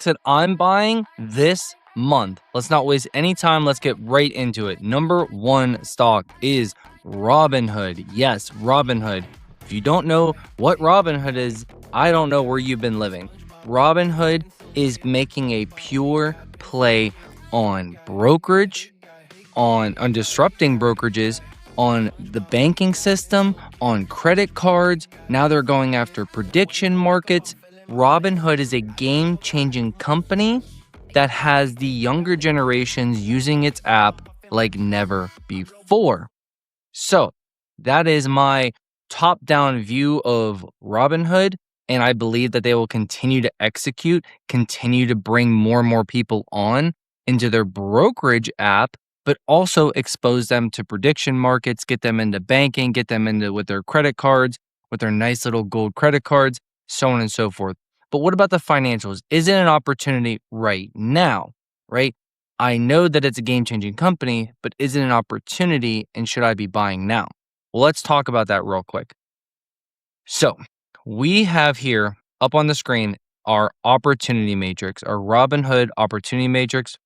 stocks that I'm buying this month. Let's not waste any time. Let's get right into it. Number one stock is Robinhood. Yes, Robinhood. If you don't know what Robinhood is, I don't know where you've been living. Robinhood is making a pure play on brokerage, on disrupting brokerages, on the banking system, on credit cards. Now they're going after prediction markets. Robinhood is a game-changing company that has the younger generations using its app like never before. So that is my top-down view of Robinhood, and I believe that they will continue to execute, continue to bring more and more people on into their brokerage app, but also expose them to prediction markets, get them into banking, get them into with their credit cards, with their nice little gold credit cards, so on and so forth. But what about the financials? Is it an opportunity right now, right? I know that it's a game-changing company, but is it an opportunity and should I be buying now? Well, let's talk about that real quick. So we have here up on the screen our opportunity matrix, our Robinhood opportunity matrix.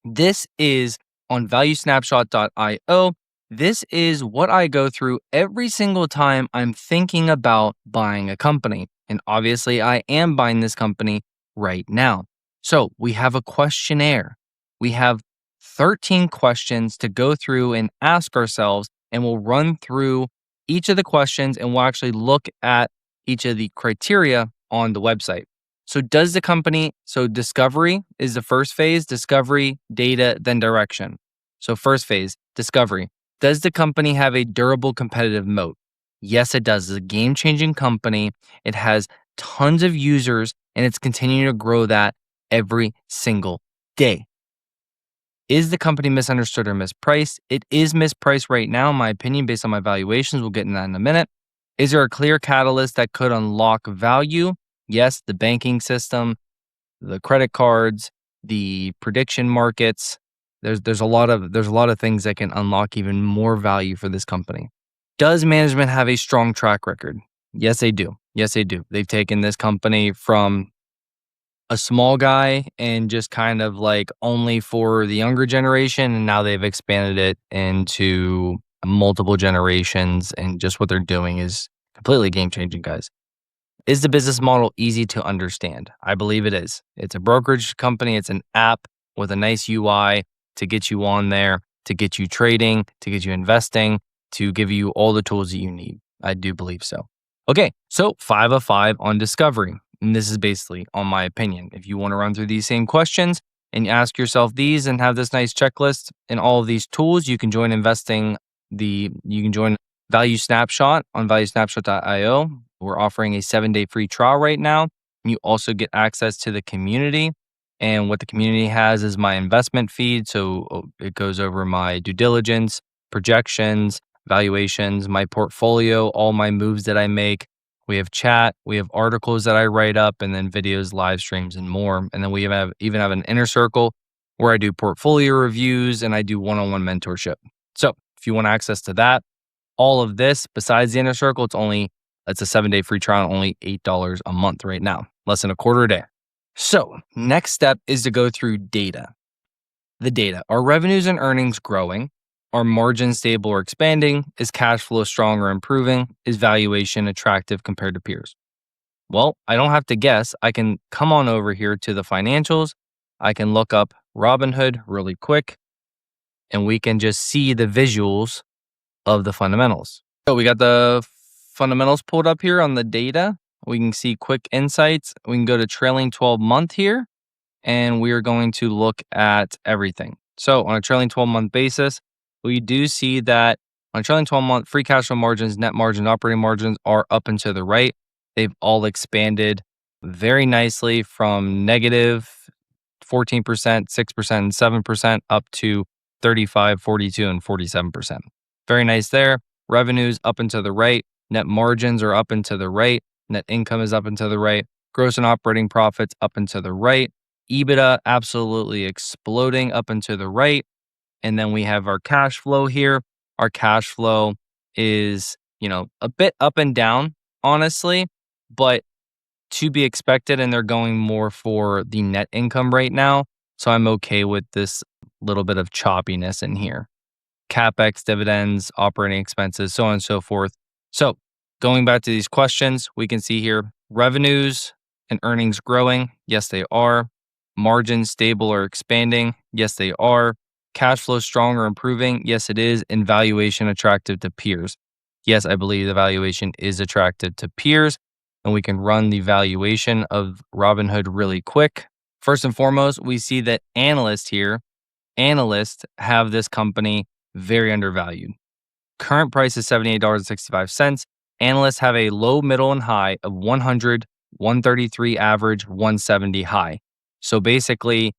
This is on valuesnapshot.io. This is what I go through every single time I'm thinking about buying a company. And obviously, I am buying this company right now. So we have a questionnaire. We have 13 questions to go through and ask ourselves, and we'll run through each of the questions and we'll actually look at each of the criteria on the website. So discovery is the first phase, discovery, data, then direction. So first phase, discovery. Does the company have a durable competitive moat? Yes, it does. It's a game-changing company. It has tons of users, and it's continuing to grow that every single day. Is the company misunderstood or mispriced? It is mispriced right now, in my opinion, based on my valuations. We'll get into that in a minute. Is there a clear catalyst that could unlock value? Yes, the banking system, the credit cards, the prediction markets. There's a lot of things that can unlock even more value for this company. Does management have a strong track record? Yes, they do. Yes, they do. They've taken this company from a small guy and just kind of like only for the younger generation, and now they've expanded it into multiple generations, and just what they're doing is completely game-changing, guys. Is the business model easy to understand? I believe it is. It's a brokerage company. It's an app with a nice UI to get you on there, to get you trading, to get you investing, to give you all the tools that you need. I do believe so. Okay, so 5 of 5 on discovery. And this is basically on my opinion. If you want to run through these same questions and ask yourself these and have this nice checklist and all of these tools, you can join you can join Value Snapshot on valuesnapshot.io. We're offering a 7-day free trial right now. You also get access to the community. And what the community has is my investment feed. So it goes over my due diligence, projections, valuations, my portfolio, all my moves that I make. We have chat, we have articles that I write up, and then videos, live streams, and more. And then we even have an inner circle where I do portfolio reviews and I do one-on-one mentorship. So if you want access to that, all of this besides the inner circle, it's a 7-day free trial, only $8 a month right now, less than a quarter a day. So next step is to go through data. The data. Are revenues and earnings growing? Are margins stable or expanding? Is cash flow strong or improving? Is valuation attractive compared to peers? Well, I don't have to guess. I can come on over here to the financials. I can look up Robinhood really quick, and we can just see the visuals of the fundamentals. So we got the fundamentals pulled up here on the data. We can see quick insights. We can go to trailing 12-month here, and we are going to look at everything. So on a trailing 12-month basis, we do see that on a trailing 12-month, free cash flow margins, net margin, operating margins are up and to the right. They've all expanded very nicely from negative 14%, 6%, and 7% up to 35, 42, and 47%. Very nice there. Revenues up and to the right. Net margins are up and to the right. Net income is up and to the right. Gross and operating profits up and to the right. EBITDA absolutely exploding up and to the right. And then we have our cash flow here. Our cash flow is, a bit up and down, honestly, but to be expected, and they're going more for the net income right now. So I'm okay with this little bit of choppiness in here. CapEx, dividends, operating expenses, so on and so forth. So going back to these questions, we can see here revenues and earnings growing. Yes, they are. Margins stable or expanding. Yes, they are. Cash flow strong or improving. Yes, it is. And valuation attractive to peers. Yes, I believe the valuation is attractive to peers. And we can run the valuation of Robinhood really quick. First and foremost, we see that analysts have this company very undervalued. Current price is $78.65. Analysts have a low, middle, and high of 100, 133 average, 170 high. So basically,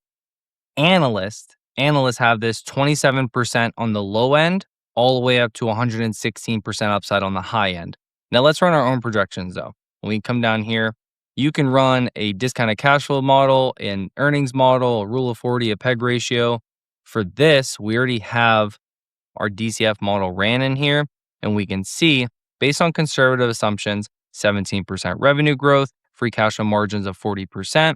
analysts have this 27% on the low end, all the way up to 116% upside on the high end. Now let's run our own projections though. When we come down here, you can run a discounted cash flow model, an earnings model, a rule of 40, a PEG ratio. For this, we already have our DCF model ran in here, and we can see, based on conservative assumptions, 17% revenue growth, free cash flow margins of 40%,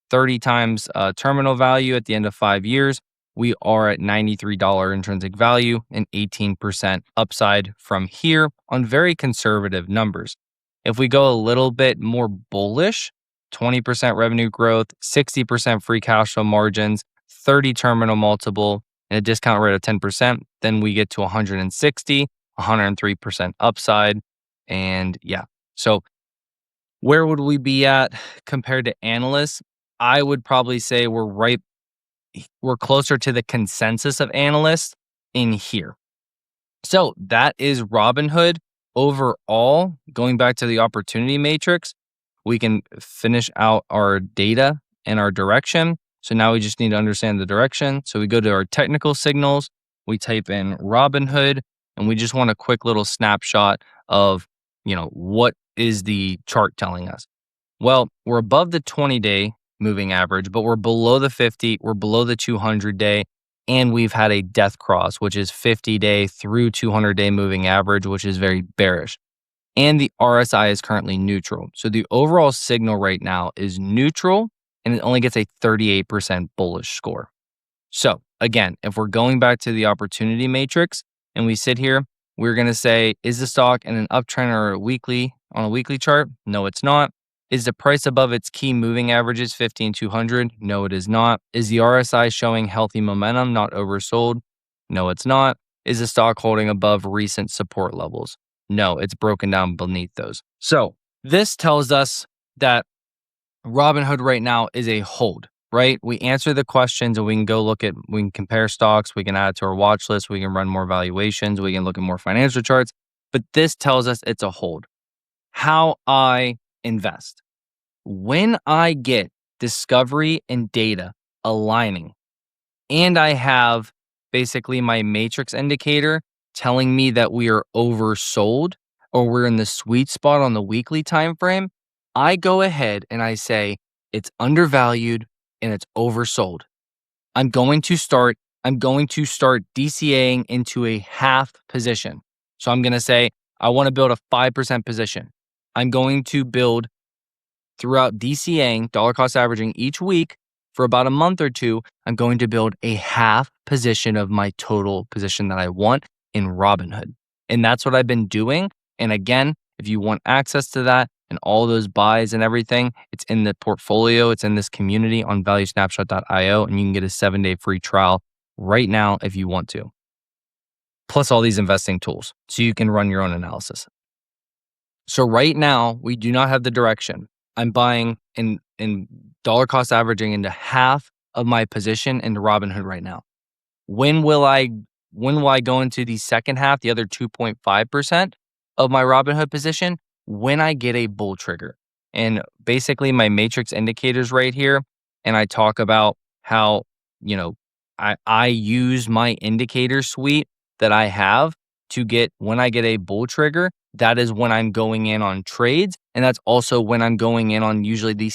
30 times terminal value at the end of 5 years. We are at $93 intrinsic value and 18% upside from here on very conservative numbers. If we go a little bit more bullish, 20% revenue growth, 60% free cash flow margins, 30 terminal multiple, and a discount rate of 10%, then we get to 160, 103% upside. And yeah, so where would we be at compared to analysts? I would probably say we're closer to the consensus of analysts in here. So that is Robinhood. Overall, going back to the opportunity matrix, we can finish out our data and our direction. So now we just need to understand the direction. So we go to our technical signals, we type in Robinhood, and we just want a quick little snapshot of, what is the chart telling us? Well, we're above the 20-day moving average, but we're below the 50, we're below the 200-day, and we've had a death cross, which is 50-day through 200-day moving average, which is very bearish. And the RSI is currently neutral. So the overall signal right now is neutral, and it only gets a 38% bullish score. So again, if we're going back to the opportunity matrix and we sit here, we're going to say, is the stock in an uptrend or on a weekly chart? No, it's not. Is the price above its key moving averages 50 and 200? No, it is not. Is the RSI showing healthy momentum, not oversold? No, it's not. Is the stock holding above recent support levels? No, it's broken down beneath those. So this tells us that Robinhood right now is a hold, right? We answer the questions and we can compare stocks, we can add to our watch list, we can run more valuations, we can look at more financial charts, but this tells us it's a hold. How I invest. When I get discovery and data aligning, and I have basically my matrix indicator telling me that we are oversold or we're in the sweet spot on the weekly time frame, I go ahead and I say it's undervalued and it's oversold. I'm going to start DCA'ing into a half position. So I'm going to say I want to build a 5% position. I'm going to build throughout DCA'ing, dollar cost averaging each week for about a month or two. I'm going to build a half position of my total position that I want in Robinhood. And that's what I've been doing. And again, if you want access to that and all those buys and everything, it's in the portfolio. It's in this community on valuesnapshot.io, and you can get a 7-day free trial right now if you want to. Plus all these investing tools so you can run your own analysis. So right now, we do not have the direction. I'm buying in dollar cost averaging into half of my position into Robinhood right now. When will I go into the second half, the other 2.5% of my Robinhood position? When I get a bull trigger. And basically my matrix indicators right here, and I talk about how, I use my indicator suite that I have to get, when I get a bull trigger, that is when I'm going in on trades. And that's also when I'm going in on usually the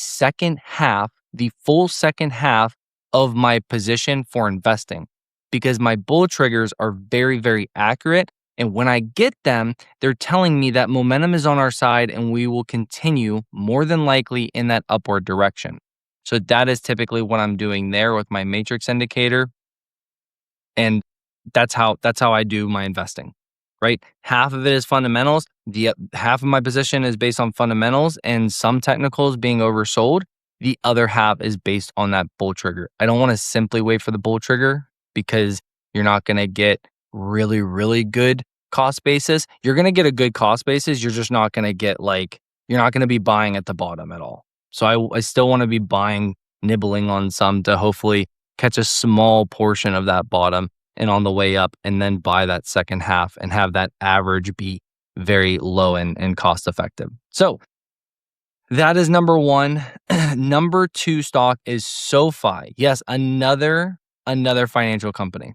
full second half of my position for investing, because my bull triggers are very, very accurate And when I get them, they're telling me that momentum is on our side and we will continue more than likely in that upward direction. So that is typically what I'm doing there with my matrix indicator. And that's how I do my investing, right? Half of it is fundamentals. The half of my position is based on fundamentals and some technicals being oversold. The other half is based on that bull trigger. I don't want to simply wait for the bull trigger because you're not going to get really, really good cost basis. You're going to get a good cost basis. You're just not going to get you're not going to be buying at the bottom at all. So I still want to be buying, nibbling on some to hopefully catch a small portion of that bottom and on the way up, and then buy that second half and have that average be very low and cost effective. So that is number one. Number two stock is SOFI. Yes, another financial company.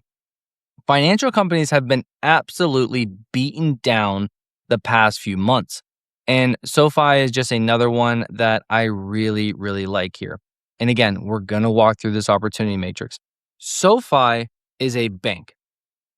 Financial companies have been absolutely beaten down the past few months. And SOFI is just another one that I really, really like here. And again, we're going to walk through this opportunity matrix. SOFI is a bank.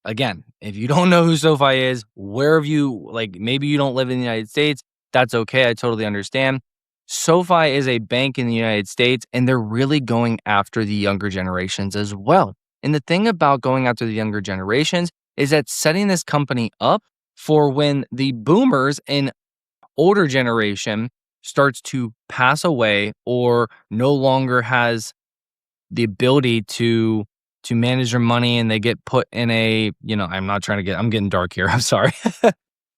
Again, if you don't know who SOFI is, where have you, maybe you don't live in the United States, that's okay. I totally understand. SOFI is a bank in the United States, and they're really going after the younger generations as well. And the thing about going after the younger generations is that setting this company up for when the boomers and older generation starts to pass away or no longer has the ability to manage their money, and they get put in a, I'm getting dark here. I'm sorry.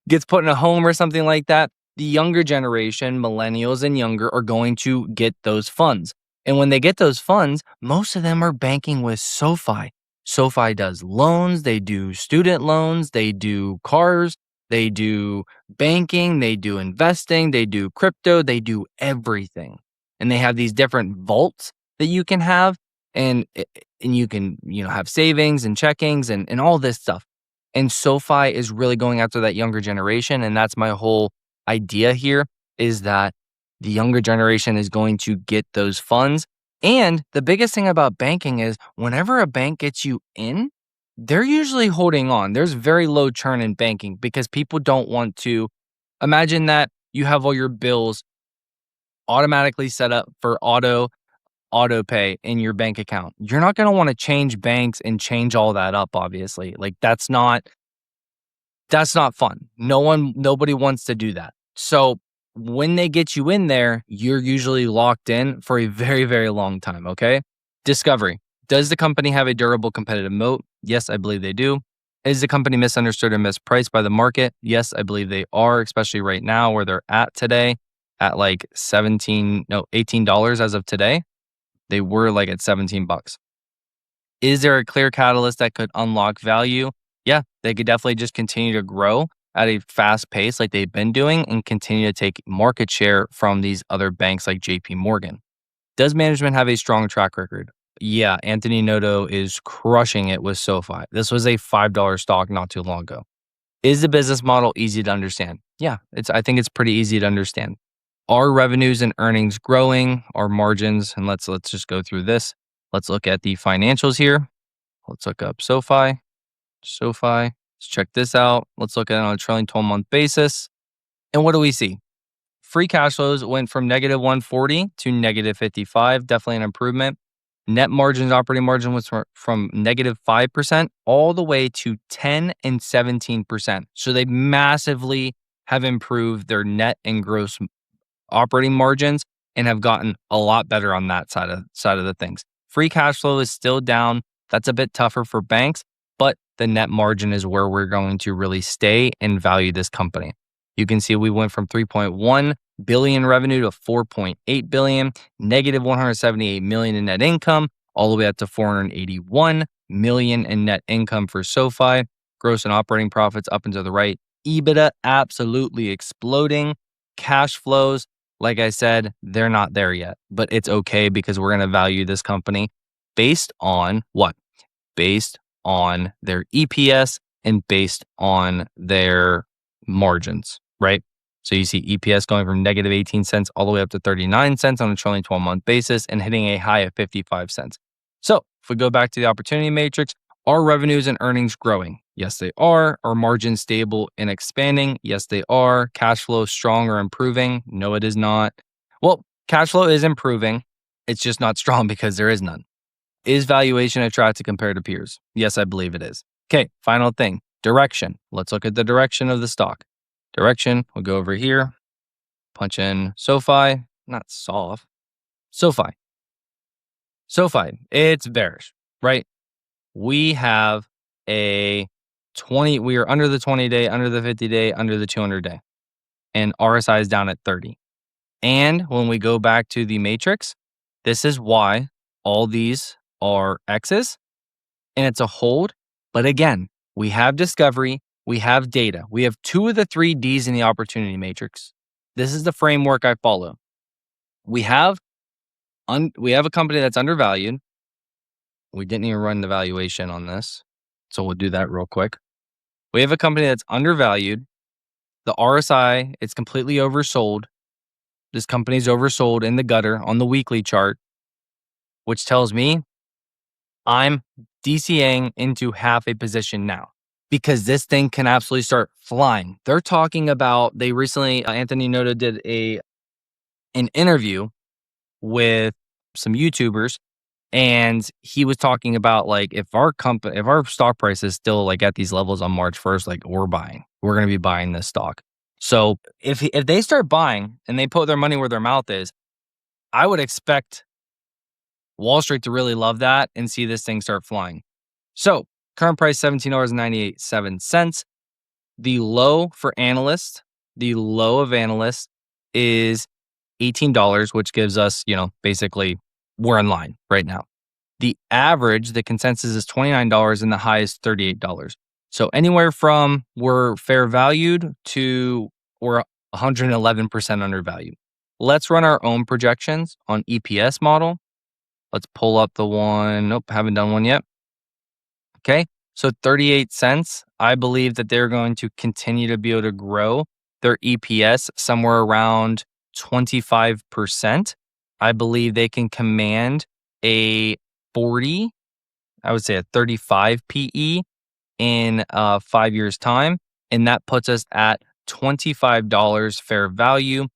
Gets put in a home or something like that. The younger generation, millennials and younger, are going to get those funds. And when they get those funds, most of them are banking with SOFI. SOFI does loans, they do student loans, they do cars, they do banking, they do investing, they do crypto, they do everything. And they have these different vaults that you can have, and you can, have savings and checkings and all this stuff. And SOFI is really going after that younger generation. And that's my whole idea here, is that the younger generation is going to get those funds. And the biggest thing about banking is whenever a bank gets you in, they're usually holding on. There's very low churn in banking because people don't want to imagine that you have all your bills automatically set up for auto pay in your bank account. You're not going to want to change banks and change all that up, obviously. That's not fun. Nobody wants to do that. So when they get you in there, you're usually locked in for a very, very long time, okay? Discovery. Does the company have a durable competitive moat? Yes, I believe they do. Is the company misunderstood or mispriced by the market? Yes, I believe they are, especially right now where they're at today at $18 as of today. They were at $17. Is there a clear catalyst that could unlock value? Yeah, they could definitely just continue to grow at a fast pace like they've been doing and continue to take market share from these other banks like JP Morgan. Does management have a strong track record? Yeah, Anthony Noto is crushing it with SOFI. This was a $5 stock not too long ago. Is the business model easy to understand? Yeah, I think it's pretty easy to understand. Are revenues and earnings growing? Are margins? And let's just go through this. Let's look at the financials here. Let's look up SOFI. Let's check this out. Let's look at it on a trailing 12-month basis. And what do we see? Free cash flows went from negative 140 to negative 55. Definitely an improvement. Net margins, operating margin was from negative 5% all the way to 10 and 17%. So they massively have improved their net and gross operating margins and have gotten a lot better on that side of the things. Free cash flow is still down. That's a bit tougher for banks, but the net margin is where we're going to really stay and value this company. You can see we went from 3.1 billion revenue to 4.8 billion, negative 178 million in net income, all the way up to 481 million in net income for SOFI. Gross and operating profits up and to the right. EBITDA absolutely exploding. Cash flows, like I said, they're not there yet, but it's okay because we're going to value this company based on what? Based on their EPS and based on their margins, right? So you see EPS going from negative 18 cents all the way up to 39 cents on a trailing 12-month basis and hitting a high of 55 cents. So if we go back to the opportunity matrix, are revenues and earnings growing? Yes, they are. Are margins stable and expanding? Yes, they are. Cash flow strong or improving? No, it is not. Well, cash flow is improving. It's just not strong because there is none. Is valuation attractive compared to peers? Yes, I believe it is. Okay, final thing, direction. Let's look at the direction of the stock. Direction, we'll go over here, punch in SOFI, not SOFI. SOFI, it's bearish, right? We have we are under the 20-day, under the 50-day, under the 200-day, and RSI is down at 30. And when we go back to the matrix, this is why all these are X's and it's a hold. But again, we have discovery, we have data. We have 2 of the 3 D's in the opportunity matrix. This is the framework I follow. We have a company that's undervalued. We didn't even run the valuation on this, so we'll do that real quick. We have a company that's undervalued. The RSI, it's completely oversold. This company's oversold in the gutter on the weekly chart, which tells me I'm DCA'ing into half a position now because this thing can absolutely start flying. They're talking about, they recently, Anthony Noto did an interview with some YouTubers, and he was talking about like if our stock price is still like at these levels on March 1st, like we're going to be buying this stock. So if they start buying and they put their money where their mouth is, I would expect Wall Street to really love that and see this thing start flying. So current price $17.97. The low for analysts, the low of analysts is $18, which gives us, basically we're in line right now. The average, the consensus is $29 and the high is $38. So anywhere from we're fair valued to we're 111% undervalued. Let's run our own projections on EPS model. Let's pull up the one. Nope, haven't done one yet. Okay, so 38 cents. I believe that they're going to continue to be able to grow their EPS somewhere around 25%. I believe they can command a 40, I would say a 35 PE in 5 years' time. And that puts us at $25 fair value,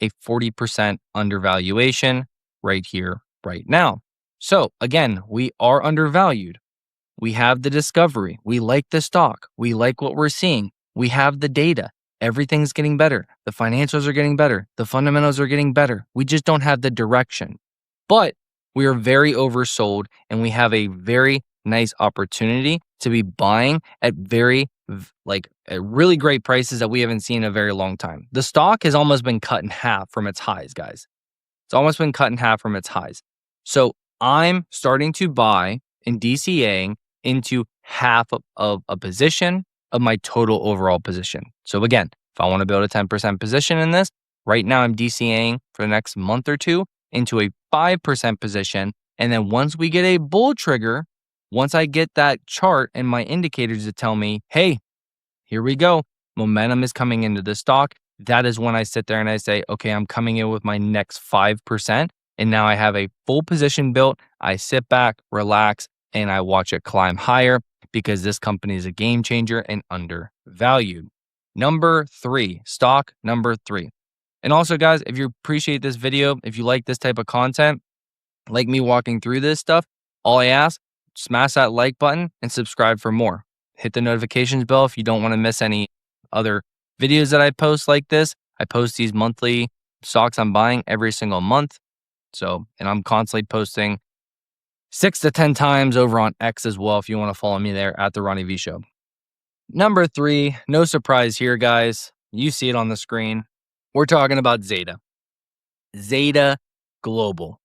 a 40% undervaluation right here, right now. So again, we are undervalued. We have the discovery. We like the stock. We like what we're seeing. We have the data. Everything's getting better. The financials are getting better. The fundamentals are getting better. We just don't have the direction. But we are very oversold and we have a very nice opportunity to be buying at at really great prices that we haven't seen in a very long time. The stock has almost been cut in half from its highs, guys. It's almost been cut in half from its highs. So I'm starting to buy and DCA'ing into half of a position of my total overall position. So again, if I want to build a 10% position in this, right now I'm DCA'ing for the next month or two into a 5% position. And then once we get a bull trigger, once I get that chart and my indicators to tell me, hey, here we go, momentum is coming into the stock, that is when I sit there and I say, okay, I'm coming in with my next 5%. And now I have a full position built. I sit back, relax, and I watch it climb higher because this company is a game changer and undervalued. Number 3, stock number 3. And also, guys, if you appreciate this video, if you like this type of content, like me walking through this stuff, all I ask, smash that like button and subscribe for more. Hit the notifications bell if you don't want to miss any other videos that I post like this. I post these monthly stocks I'm buying every single month. So, and I'm constantly posting 6 to 10 times over on X as well if you want to follow me there at the RonnieV Show. Number 3, no surprise here, guys. You see it on the screen. We're talking about ZETA. ZETA Global.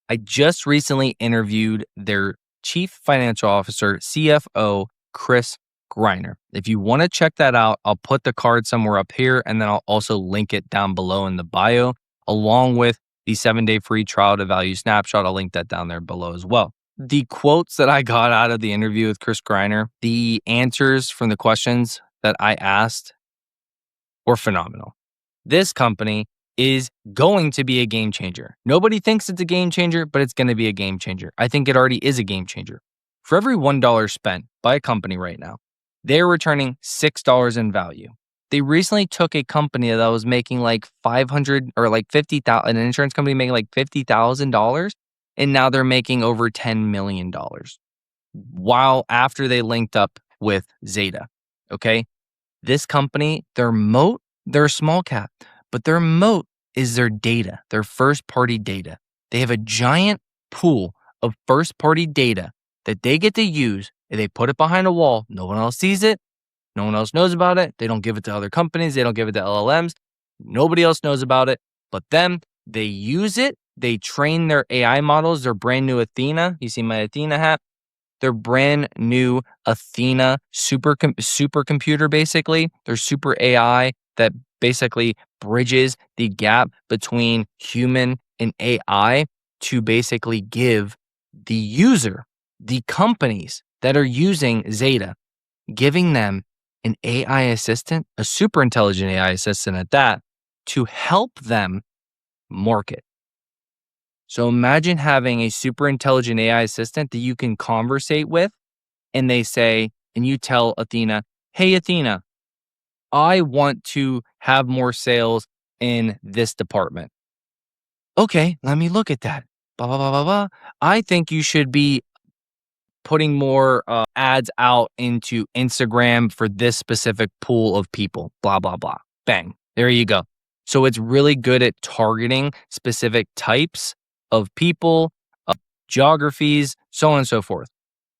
I just recently interviewed their Chief Financial Officer, CFO, Chris Greiner. If you want to check that out, I'll put the card somewhere up here, and then I'll also link it down below in the bio, along with the 7-day free trial to value snapshot. I'll link that down there below as well. The quotes that I got out of the interview with Chris Greiner, the answers from the questions that I asked were phenomenal. This company is going to be a game changer. Nobody thinks it's a game changer, but it's going to be a game changer. I think it already is a game changer. For every $1 spent by a company right now, They're returning $6 in value. They recently took a company that was making like 500 or like 50,000, an insurance company making like $50,000, and now they're making over $10 million while after they linked up with ZETA. Okay. This company, their moat, they're a small cap, but their moat is their data, their first party data. They have a giant pool of first party data that they get to use, and they put it behind a wall. No one else sees it. No one else knows about it. They don't give it to other companies. They don't give it to LLMs. Nobody else knows about it but them. They use it. They train their AI models, their brand new Athena. You see my Athena hat? Their brand new Athena supercomputer, basically. Their super AI that basically bridges the gap between human and AI to basically give the user, the companies that are using ZETA, giving them an AI assistant, a super intelligent AI assistant at that, to help them market. So imagine having a super intelligent AI assistant that you can conversate with, and they say, and you tell Athena, hey, Athena, I want to have more sales in this department. Okay, let me look at that. Blah, blah, blah, blah, blah. I think you should be putting more ads out into Instagram for this specific pool of people. Blah, blah, blah. Bang. There you go. So it's really good at targeting specific types of people, geographies, so on and so forth.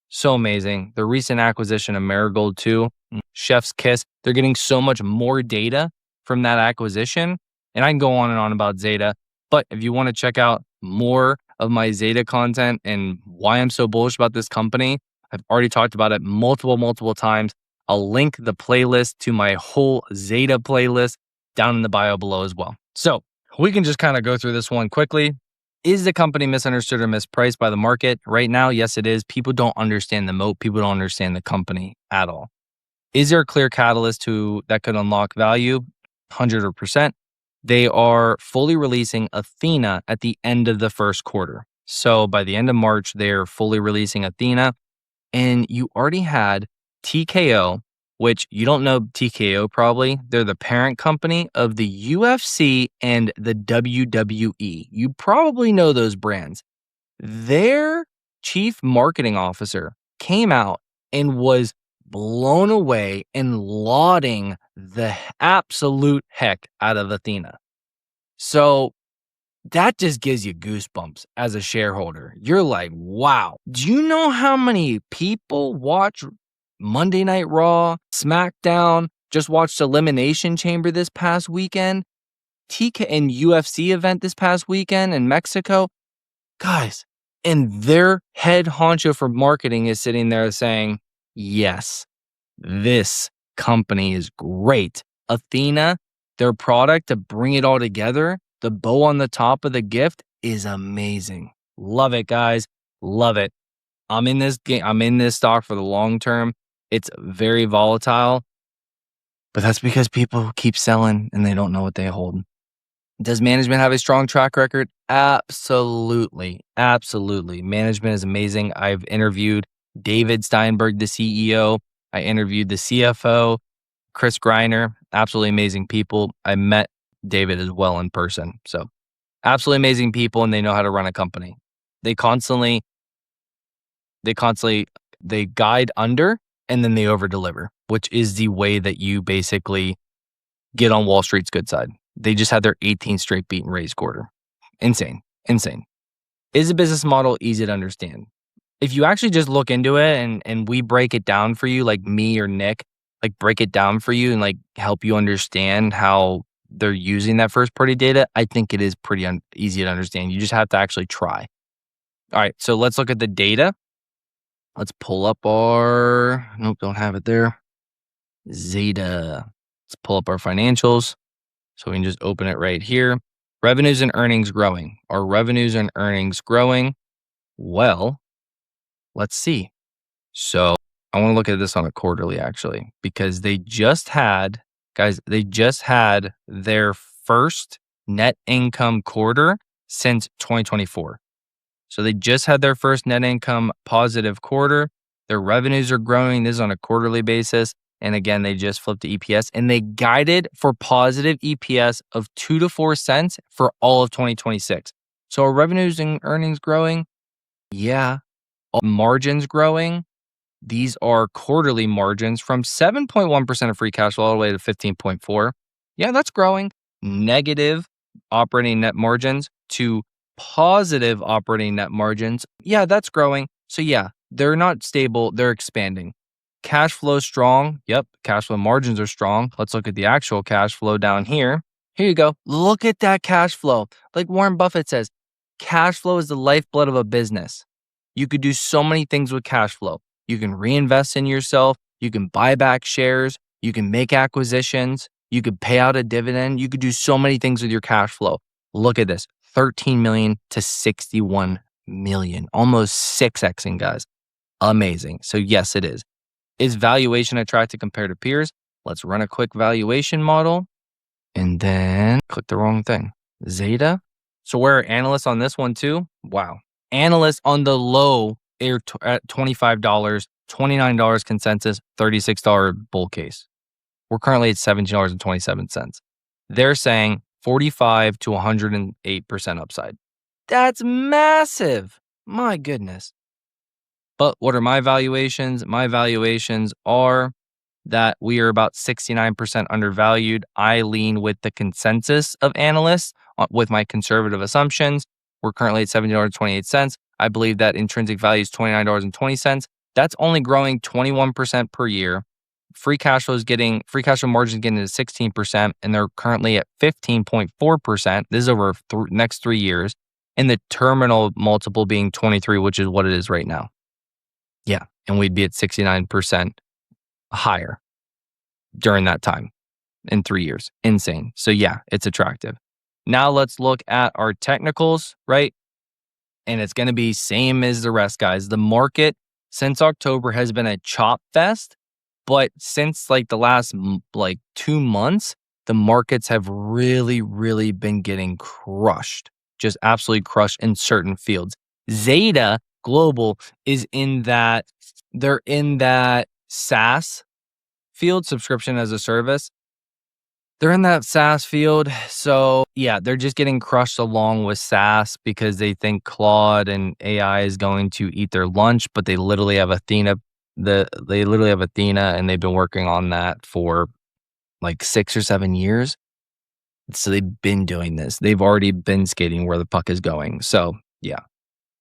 So amazing. The recent acquisition of Marigold too, chef's kiss. They're getting so much more data from that acquisition. And I can go on and on about ZETA. But if you want to check out more of my ZETA content and why I'm so bullish about this company, I've already talked about it multiple times. I'll link the playlist to my whole ZETA playlist down in the bio below as well. So we can just kind of go through this one quickly. Is the company misunderstood or mispriced by the market? Right now, yes, it is. People don't understand the moat. People don't understand the company at all. Is there a clear catalyst that could unlock value? 100%. They are fully releasing Athena at the end of the first quarter. So by the end of March, they're fully releasing Athena. And you already had TKO, which you don't know TKO probably. They're the parent company of the UFC and the WWE. You probably know those brands. Their chief marketing officer came out and was blown away and lauding the absolute heck out of Athena. So that just gives you goosebumps as a shareholder. You're like, wow. Do you know how many people watch Monday Night Raw, SmackDown, just watched Elimination Chamber this past weekend, TK and UFC event this past weekend in Mexico? Guys, and their head honcho for marketing is sitting there saying, yes, this company is great. Athena, their product to bring it all together, the bow on the top of the gift is amazing. Love it, guys. Love it. I'm in this game. I'm in this stock for the long term. It's very volatile, but that's because people keep selling and they don't know what they hold. Does management have a strong track record? Absolutely. Absolutely. Management is amazing. I've interviewed David Steinberg, the CEO. I interviewed the CFO, Chris Greiner. Absolutely amazing people. I met David as well in person. So absolutely amazing people, and they know how to run a company. They guide under and then they over deliver, which is the way that you basically get on Wall Street's good side. They just had their 18th straight beat and raise quarter. Insane. Is the business model easy to understand? If you actually just look into it and we break it down for you, like me or Nick, like break it down for you and like help you understand how they're using that first party data, I think it is pretty easy to understand. You just have to actually try. All right, so let's look at the data. Let's pull up nope, don't have it there. ZETA. Let's pull up our financials. So we can just open it right here. Revenues and earnings growing. Are revenues and earnings growing? Well, let's see. So I want to look at this on a quarterly actually, because they just had their first net income quarter since 2024. So they just had their first net income positive quarter Their revenues are growing. This is on a quarterly basis. And again, they just flipped to EPS and they guided for positive EPS of 2 to 4 cents for all of 2026. So are revenues and earnings growing? Yeah. Are margins growing? These are quarterly margins from 7.1% of free cash flow all the way to 15.4. Yeah, that's growing. Negative operating net margins to positive operating net margins. Yeah, that's growing. So yeah, they're not stable, they're expanding. Cash flow strong. Yep, cash flow margins are strong. Let's look at the actual cash flow down here. Here you go. Look at that cash flow. Like Warren Buffett says, cash flow is the lifeblood of a business. You could do so many things with cash flow. You can reinvest in yourself. You can buy back shares. You can make acquisitions. You could pay out a dividend. You could do so many things with your cash flow. Look at this, 13 million to 61 million, almost 6xing, guys. Amazing. So yes, it is. Is valuation attractive compared to peers? Let's run a quick valuation model and then click the wrong thing. ZETA. So where are analysts on this one too? Wow. Analysts on the low are at $25, $29 consensus, $36 bull case. We're currently at $17.27. They're saying 45 to 108% upside. That's massive. My goodness. But what are my valuations? My valuations are that we are about 69% undervalued. I lean with the consensus of analysts with my conservative assumptions. We're currently at $70.28. I believe that intrinsic value is $29.20. That's only growing 21% per year. Free cash flow margin is getting to 16%, and they're currently at 15.4%. This is over next 3 years. And the terminal multiple being 23, which is what it is right now. Yeah, and we'd be at 69% higher during that time in 3 years. Insane. So yeah, it's attractive. Now let's look at our technicals, right? And it's going to be same as the rest, guys. The market since October has been a chop fest, but since like the last 2 months, the markets have really, really been getting crushed, just absolutely crushed in certain fields. ZETA Global is they're in that SaaS field, subscription as a service. They're in that SaaS field. So yeah, they're just getting crushed along with SaaS because they think Claude and AI is going to eat their lunch, but they literally have Athena. They literally have Athena and they've been working on that for like 6 or 7 years. So they've been doing this. They've already been skating where the puck is going. So yeah.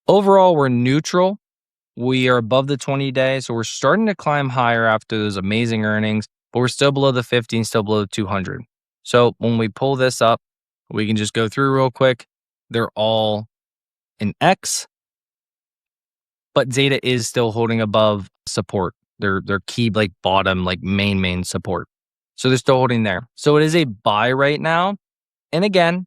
Overall, we're neutral. We are above the 20-day, so we're starting to climb higher after those amazing earnings, but we're still below the 50 and still below the 200. So when we pull this up, we can just go through real quick. They're all in X, but ZETA is still holding above support. Their key bottom main support. So they're still holding there. So it is a buy right now. And again,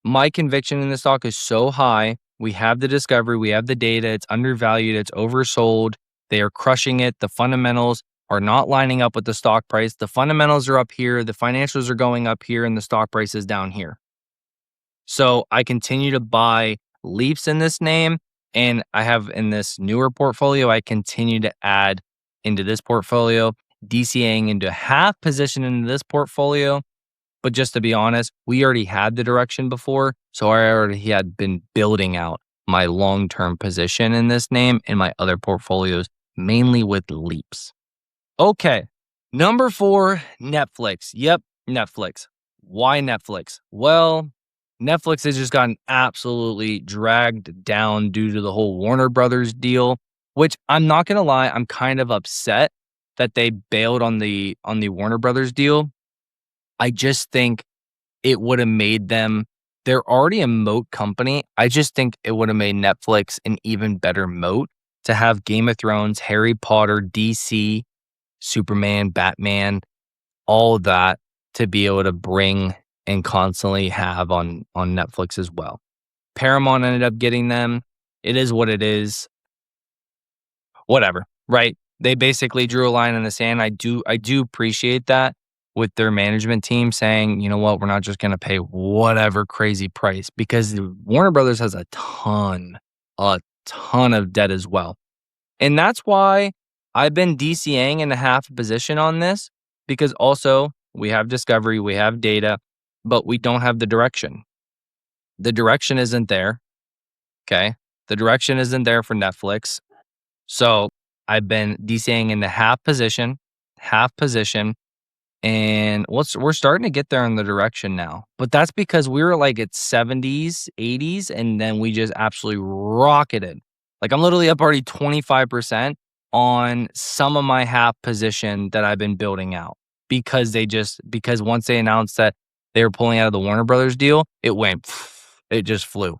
my conviction in the stock is so high. We have the discovery, we have the data, it's undervalued, it's oversold. They are crushing it. The fundamentals are not lining up with the stock price. The fundamentals are up here, the financials are going up here, and the stock price is down here. So I continue to buy leaps in this name, and I have in this newer portfolio, I continue to add into this portfolio, DCA'ing into half position into this portfolio. But just to be honest, we already had the direction before. So I already had been building out my long-term position in this name in my other portfolios, mainly with leaps. Okay. Number 4, Netflix. Yep, Netflix. Why Netflix? Well, Netflix has just gotten absolutely dragged down due to the whole Warner Brothers deal, which I'm not going to lie, I'm kind of upset that they bailed on the Warner Brothers deal. I just think it would have made them, they're already a moat company. I just think it would have made Netflix an even better moat to have Game of Thrones, Harry Potter, DC, Superman, Batman, all of that to be able to bring and constantly have on Netflix as well. Paramount ended up getting them. It is what it is. Whatever, right? They basically drew a line in the sand. I do appreciate that with their management team saying, you know what, we're not just going to pay whatever crazy price, because Warner Brothers has a ton of debt as well. And that's why I've been DCA'ing in a half position on this, because also we have discovery, we have data, but we don't have the direction. The direction isn't there. Okay. The direction isn't there for Netflix. So I've been DCA'ing in the half position, and we're starting to get there in the direction now. But that's because we were like at 70s, 80s, and then we just absolutely rocketed. Like I'm literally up already 25% on some of my half position that I've been building out because once they announced that they were pulling out of the Warner Brothers deal, it just flew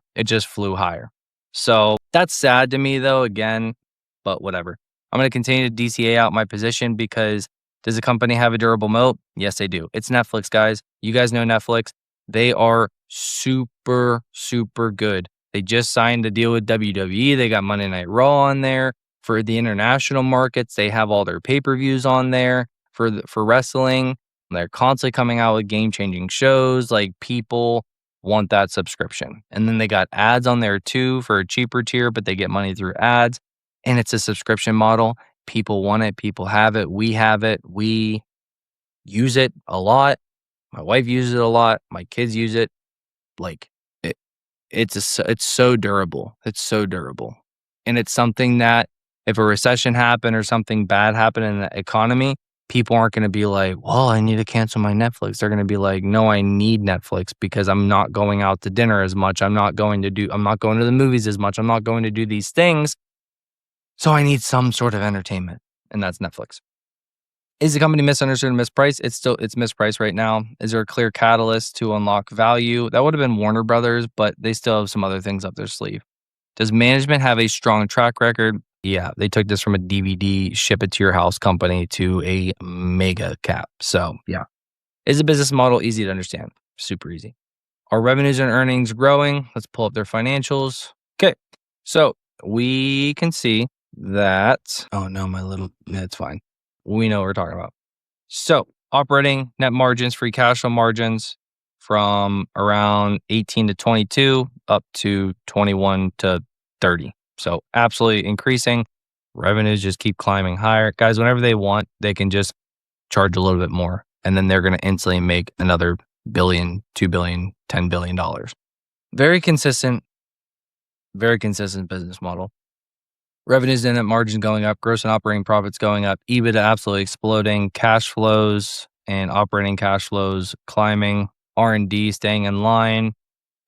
higher. So that's sad to me though, again, but whatever. I'm going to continue to DCA out my position because does the company have a durable moat? Yes, they do. It's Netflix, guys. You guys know Netflix. They are super, super good. They just signed a deal with WWE. They got Monday Night Raw on there. For the international markets, they have all their pay-per-views on there for wrestling. They're constantly coming out with game-changing shows. Like, people want that subscription. And then they got ads on there too for a cheaper tier, but they get money through ads. And it's a subscription model. People want it. People have it. We have it. We use it a lot. My wife uses it a lot. My kids use it. Like it's so durable. It's so durable. And it's something that if a recession happened or something bad happened in the economy, people aren't going to be like, well, I need to cancel my Netflix. They're going to be like, no, I need Netflix because I'm not going out to dinner as much. I'm not going to the movies as much. I'm not going to do these things. So I need some sort of entertainment, and that's Netflix. Is the company misunderstood and mispriced? It's mispriced right now. Is there a clear catalyst to unlock value? That would have been Warner Brothers, but they still have some other things up their sleeve. Does management have a strong track record? Yeah, they took this from a DVD, ship it to your house company to a mega cap. So yeah. Is the business model easy to understand? Super easy. Are revenues and earnings growing? Let's pull up their financials. Okay, so we can see that, oh no, it's fine. We know what we're talking about. So operating net margins, free cash flow margins from around 18 to 22 up to 21 to 30. So absolutely increasing. Revenues just keep climbing higher. Guys, whenever they want, they can just charge a little bit more. And then they're going to instantly make another billion, $2 billion, $10 billion. Very consistent business model. Revenues and net margin going up, gross and operating profits going up, EBITDA absolutely exploding, cash flows and operating cash flows climbing, R&D staying in line,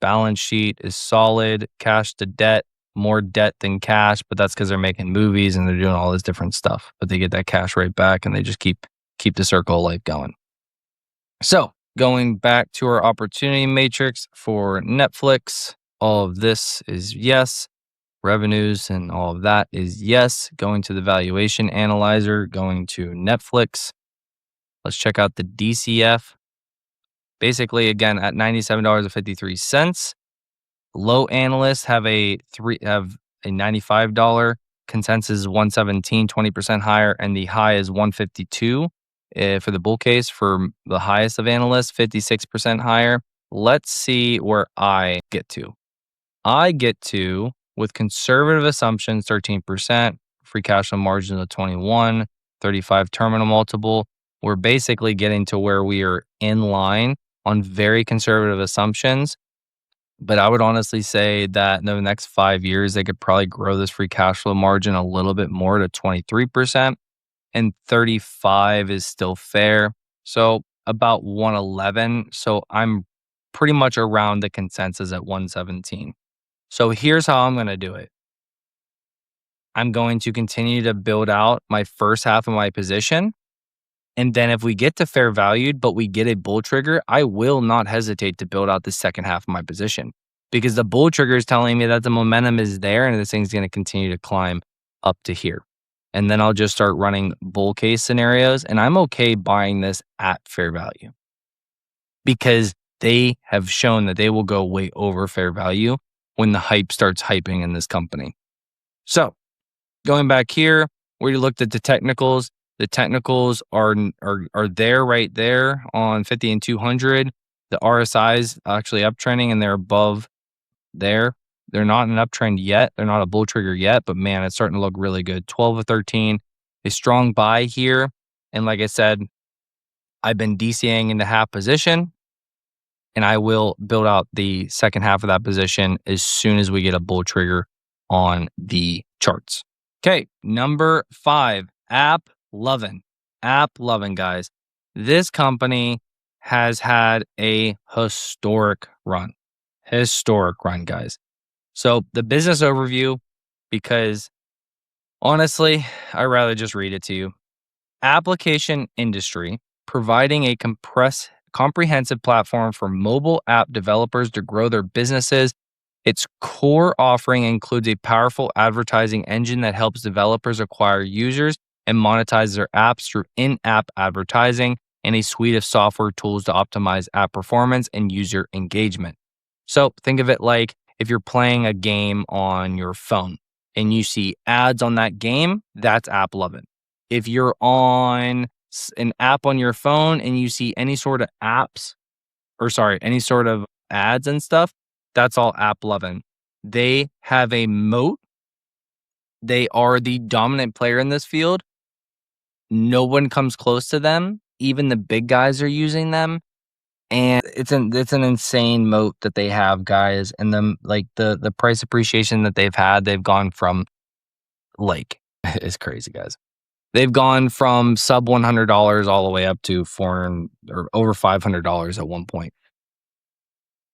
balance sheet is solid, cash to debt, more debt than cash, but that's because they're making movies and they're doing all this different stuff. But they get that cash right back and they just keep the circle of life going. So going back to our opportunity matrix for Netflix, all of this is yes. Revenues and all of that is yes. Going to the valuation analyzer, going to Netflix. Let's check out the DCF. Basically, again, at $97.53. Low analysts have a $95. Consensus is $117, 20% higher, and the high is $152 for the bull case. For the highest of analysts, 56% higher. Let's see where I get to. With conservative assumptions, 13%, free cash flow margin of 21, 35 terminal multiple. We're basically getting to where we are in line on very conservative assumptions. But I would honestly say that in the next 5 years, they could probably grow this free cash flow margin a little bit more to 23%. And 35 is still fair. So about 111. So I'm pretty much around the consensus at 117. So here's how I'm going to do it. I'm going to continue to build out my first half of my position. And then if we get to fair valued, but we get a bull trigger, I will not hesitate to build out the second half of my position because the bull trigger is telling me that the momentum is there and this thing's going to continue to climb up to here. And then I'll just start running bull case scenarios. And I'm okay buying this at fair value because they have shown that they will go way over fair value when the hype starts hyping in this company. So going back here, we looked at the technicals. The technicals are there right there on 50 and 200. The RSI is actually uptrending and they're above there. They're not in an uptrend yet. They're not a bull trigger yet, but man, it's starting to look really good. 12 of 13, a strong buy here. And like I said, I've been DCA'ing into half position, and I will build out the second half of that position as soon as we get a bull trigger on the charts. Okay, number 5, AppLovin. AppLovin, guys. This company has had a historic run. Historic run, guys. So the business overview, because honestly, I'd rather just read it to you. Application industry, providing a comprehensive platform for mobile app developers to grow their businesses. Its core offering includes a powerful advertising engine that helps developers acquire users and monetize their apps through in-app advertising, and a suite of software tools to optimize app performance and user engagement. So think of it like if you're playing a game on your phone and you see ads on that game, that's AppLovin. If you're on an app on your phone and you see any sort of any sort of ads and stuff, that's all AppLovin. They have a moat. They are the dominant player in this field. No one comes close to them. Even the big guys are using them. And it's an insane moat that they have, guys. And the price appreciation that they've had, they've gone from it's crazy, guys. They've gone from sub $100 all the way up to $400 or over $500 at one point.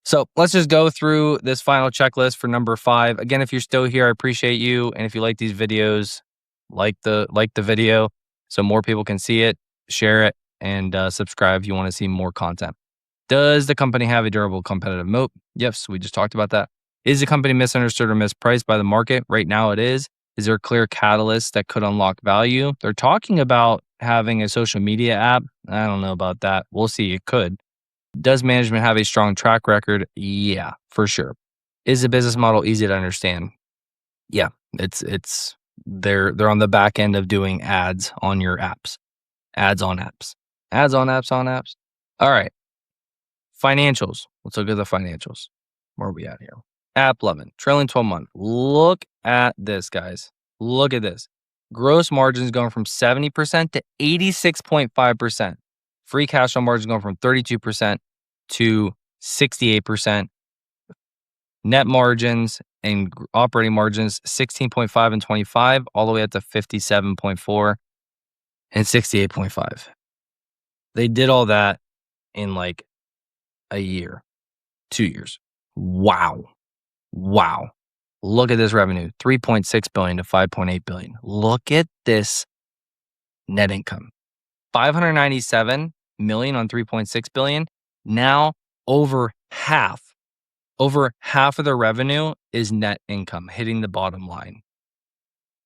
So let's just go through this final checklist for number 5. Again, if you're still here, I appreciate you. And if you like these videos, like the video so more people can see it, share it, and subscribe if you want to see more content. Does the company have a durable competitive moat? Yes, we just talked about that. Is the company misunderstood or mispriced by the market? Right now it is. Is there a clear catalyst that could unlock value? They're talking about having a social media app. I don't know about that. We'll see. It could. Does management have a strong track record? Yeah, for sure. Is the business model easy to understand? Yeah, they're on the back end of doing ads on your apps. Ads on apps. Ads on apps on apps. All right. Financials. Let's look at the financials. Where are we at here? AppLovin, trailing 12 month. Look at this, guys. Look at this. Gross margins going from 70% to 86.5%. Free cash flow margins going from 32% to 68%. Net margins and operating margins 16.5 and 25, all the way up to 57.4 and 68.5. They did all that in like a year, 2 years. Wow. Look at this revenue, 3.6 billion to 5.8 billion. Look at this net income. 597 million on 3.6 billion. Now over half of the revenue is net income hitting the bottom line.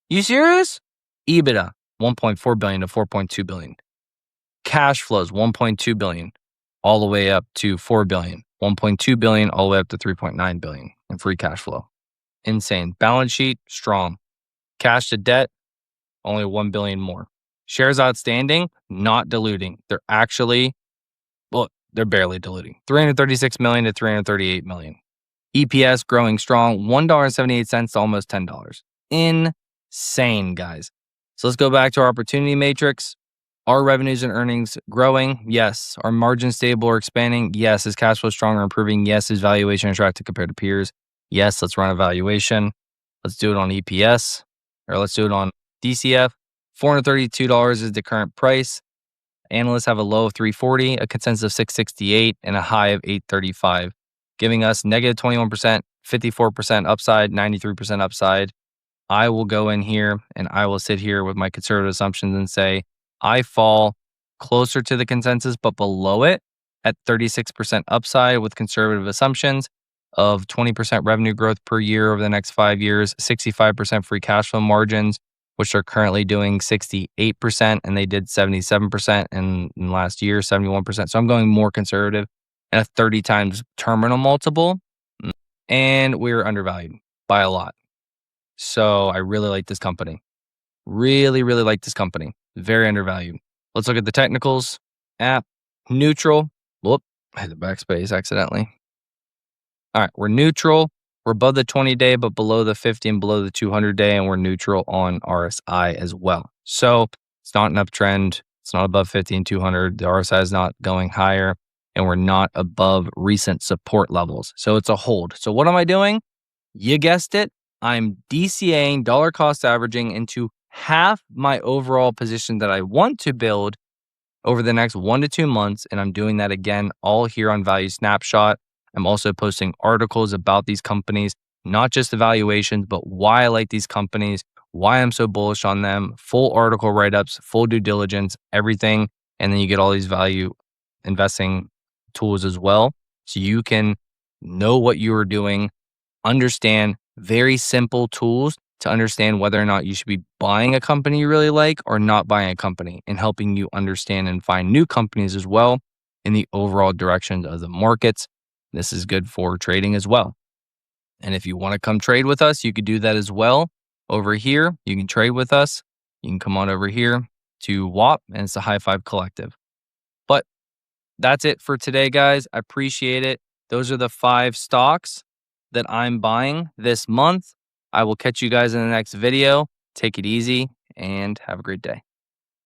You serious? EBITDA 1.4 billion to 4.2 billion. Cash flows 1.2 billion all the way up to 4 billion. 1.2 billion all the way up to 3.9 billion in free cash flow. Insane. Balance sheet strong. Cash to debt only 1 billion more. Shares outstanding not diluting. They're barely diluting. 336 million to 338 million. EPS growing strong, $1.78 to almost $10. Insane, guys. So let's go back to our opportunity matrix. Are revenues and earnings growing? Yes. Are margins stable or expanding? Yes. Is cash flow strong or improving? Yes. Is valuation attractive compared to peers? Yes. Let's run a valuation. Let's do it on EPS, or let's do it on DCF. $432 is the current price. Analysts have a low of 340, a consensus of 668, and a high of 835, giving us negative 21%, 54% upside, 93% upside. I will go in here and I will sit here with my conservative assumptions and say I fall closer to the consensus, but below it at 36% upside with conservative assumptions of 20% revenue growth per year over the next 5 years, 65% free cash flow margins, which are currently doing 68%, and they did 77% in last year, 71%. So I'm going more conservative, and a 30 times terminal multiple, and we're undervalued by a lot. So I really like this company. Really like this company. Very undervalued. Let's look at the technicals. App neutral. Whoop, I hit the backspace accidentally. All right, we're neutral. We're above the 20-day, but below the 50 and below the 200-day, and we're neutral on RSI as well. So it's not an uptrend. It's not above 50 and 200. The RSI is not going higher, and we're not above recent support levels. So it's a hold. So what am I doing? You guessed it. I'm DCA'ing, dollar cost averaging, into half my overall position that I want to build over the next 1 to 2 months. And I'm doing that again all here on Value Snapshot. I'm also posting articles about these companies, not just the valuations, but why I like these companies, why I'm so bullish on them, full article write-ups, full due diligence, everything. And then you get all these value investing tools as well. So you can know what you are doing, understand very simple tools to understand whether or not you should be buying a company you really like or not buying a company, and helping you understand and find new companies as well in the overall direction of the markets. This is good for trading as well. And if you want to come trade with us, you could do that as well. Over here, you can trade with us. You can come on over here to WAP, and it's the High Five Collective. But that's it for today, guys. I appreciate it. Those are the 5 stocks that I'm buying this month. I will catch you guys in the next video. Take it easy and have a great day.